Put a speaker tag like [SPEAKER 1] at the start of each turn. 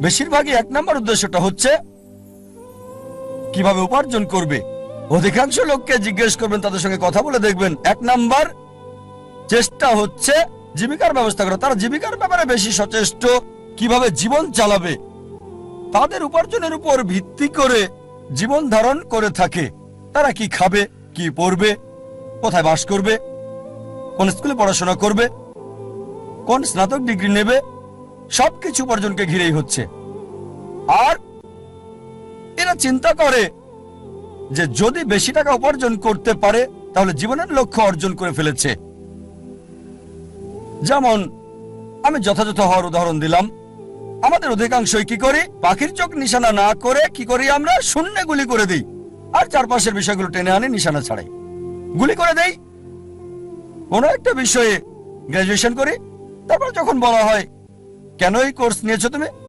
[SPEAKER 1] বেশিরভাগই 1 নম্বর উদ্দেশ্যটা হচ্ছে কিভাবে উপার্জন করবে। অধিকাংশ লোককে জিজ্ঞেস করবেন, তাদের সঙ্গে কথা বলে দেখবেন 1 নম্বর চেষ্টা হচ্ছে জীবিকার ব্যবস্থা করা। তারা জীবিকার ব্যাপারে বেশি সচেষ্ট, কিভাবে জীবন চালাবে, তাদের উপার্জনের উপর ভিত্তি করে জীবন ধারণ করে থাকে। তারা কি খাবে, কি পড়বে, কোথায় বাস করবে, কোন স্কুলে পড়াশোনা করবে, কোন স্নাতক ডিগ্রি নেবে, সবকিছু উপার্জনকে ঘিরেই হচ্ছে। আর এরা চিন্তা করে যে যদি বেশি টাকা উপার্জন করতে পারে তাহলে জীবনের লক্ষ্য অর্জন করে ফেলেছে। যেমন আমি যথাযথ হওয়ার উদাহরণ দিলাম। আমাদের অধিকাংশই কি করি, পাখির চোখ নিশানা না করে কি করি, আমরা শূন্যে গুলি করে দিই আর চারপাশের বিষয়গুলো টেনে আনি নিশানা ছাড়াই গুলি করে দেই। কোনো একটা বিষয়ে গ্রাজুয়েশন করি, তারপর যখন বলা হয় কেন এই কোর্স নিয়েছো তুমি,